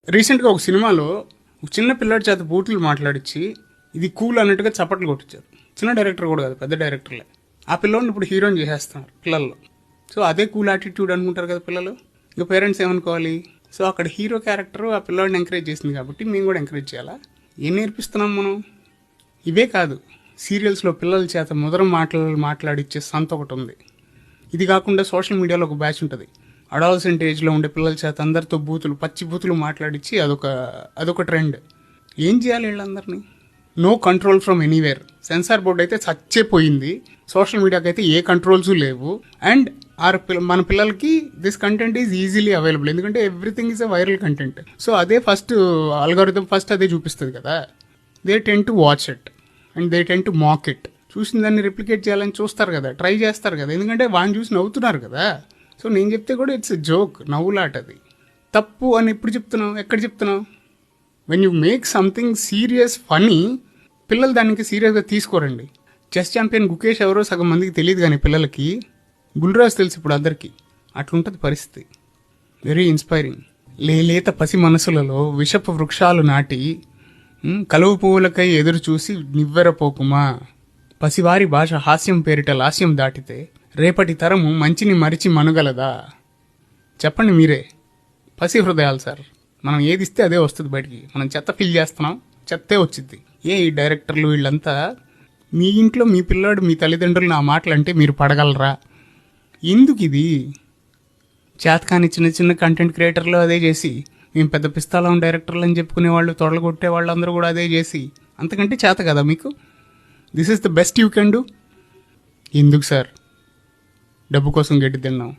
రీసెంట్గా ఒక సినిమాలో ఒక చిన్న పిల్లాడి చేత బూతులు మాట్లాడించి ఇది కూల్ అన్నట్టుగా చప్పట్లు కొట్టించారు. చిన్న డైరెక్టర్ కూడా కాదు, పెద్ద డైరెక్టర్లే. ఆ పిల్లోడిని ఇప్పుడు హీరోని చేసేస్తున్నారు పిల్లల్లో. సో అదే కూల్ యాటిట్యూడ్ అనుకుంటారు కదా పిల్లలు. ఇక పేరెంట్స్ ఏమనుకోవాలి? సో అక్కడ హీరో క్యారెక్టర్ ఆ పిల్లోడిని ఎంకరేజ్ చేసింది కాబట్టి మేము కూడా ఎంకరేజ్ చేయాలా? ఏం నేర్పిస్తున్నాం మనం? ఇవే కాదు, సీరియల్స్లో పిల్లల చేత ముదరం మాట్లాడిచ్చే సంత ఒకటి ఉంది. ఇది కాకుండా సోషల్ మీడియాలో ఒక బ్యాచ్ ఉంటుంది. అడాలసెంట్ ఏజ్లో ఉండే పిల్లల చేత అందరితో పచ్చి బూతులు మాట్లాడించి అదొక ట్రెండ్. ఏం చేయాలి వీళ్ళందరినీ? No control from anywhere. Censor board అయితే చచ్చేపోయింది. సోషల్ మీడియాకి అయితే ఏ కంట్రోల్స్ లేవు. అండ్ మన పిల్లలకి this content is easily available, ఎందుకంటే everything is a viral content. So అదే ఫస్ట్ అల్గారిథం అదే చూపిస్తుంది కదా. They tend to watch it and they tend to mock it. చూసిన దాన్ని రిప్లికేట్ చేయాలని చూస్తారు కదా, ట్రై చేస్తారు కదా, ఎందుకంటే వాడిని చూసి నవ్వుతున్నారు కదా. సో నేను చెప్తే కూడా ఇట్స్ జోక్, నవ్వులాట. అది తప్పు అని ఎప్పుడు చెప్తున్నావు? ఎక్కడ చెప్తున్నావు? When you make something serious funny, పిల్లలు దానికి సీరియస్గా తీసుకోరండి. చెస్ ఛాంపియన్ గుకేష్ ఎవరో సగం మందికి తెలియదు, కానీ పిల్లలకి గుల్రాజ్ తెలుసు ఇప్పుడు అందరికీ. అట్లుంటుంది పరిస్థితి. Very inspiring. లేత పసి మనసులలో విషపు వృక్షాలు నాటి కలువు పువ్వులకై ఎదురు చూసి నివ్వెరపోకుమా. పసివారి భాష హాస్యం పేరిట లాస్యం దాటితే రేపటి తరము మంచిని మరిచి మనుగలదా? చెప్పండి మీరే. పసి హృదయాలు సార్. మనం ఏది ఇస్తే అదే వస్తుంది బయటికి. మనం చెత్త ఫిల్ చేస్తున్నాం, చెత్తే వచ్చింది. ఈ డైరెక్టర్లు వీళ్ళంతా మీ ఇంట్లో మీ పిల్లాడు మీ తల్లిదండ్రులు నా మాటలు అంటే మీరు పడగలరా? ఎందుకు ఇది? చేతకాని చిన్న చిన్న కంటెంట్ క్రియేటర్లు అదే చేసి, మేము పెద్ద పిస్తాలం డైరెక్టర్లు అని చెప్పుకునే వాళ్ళు, తొడలగొట్టే వాళ్ళు అందరూ కూడా అదే చేసి, అంతకంటే చేత కదా మీకు? This is the best you can do. ఎందుకు సార్ డబ్బు కోసం గడ్డి తిన్నాం?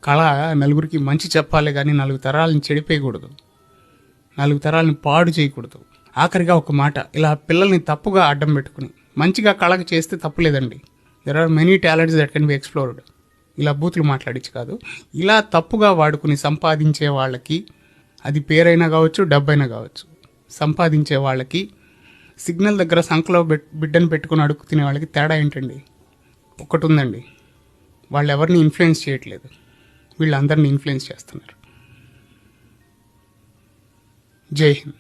కళ నలుగురికి మంచి చెప్పాలి కానీ 4 తరాలను చెడిపేయకూడదు, 4 తరాలను పాడు చేయకూడదు. ఆఖరిగా ఒక మాట, ఇలా పిల్లల్ని తప్పుగా అడ్డం పెట్టుకుని మంచిగా కళకు చేస్తే తప్పులేదండి. There are many talents that can be explored. ఇలా బూతులు మాట్లాడించి కాదు, ఇలా తప్పుగా వాడుకుని సంపాదించే వాళ్ళకి, అది పేరైనా కావచ్చు, డబ్బైనా కావచ్చు, సంపాదించే వాళ్ళకి, సిగ్నల్ దగ్గర సంఖలో బిడ్డను పెట్టుకుని అడుగు తినే వాళ్ళకి తేడా ఏంటండి? ఒకటి ఉందండి, వాళ్ళు ఎవరిని ఇన్ఫ్లుయెన్స్ చేయట్లేదు, వీళ్ళందరినీ ఇన్ఫ్లుయెన్స్ చేస్తున్నారు. జై హింద్.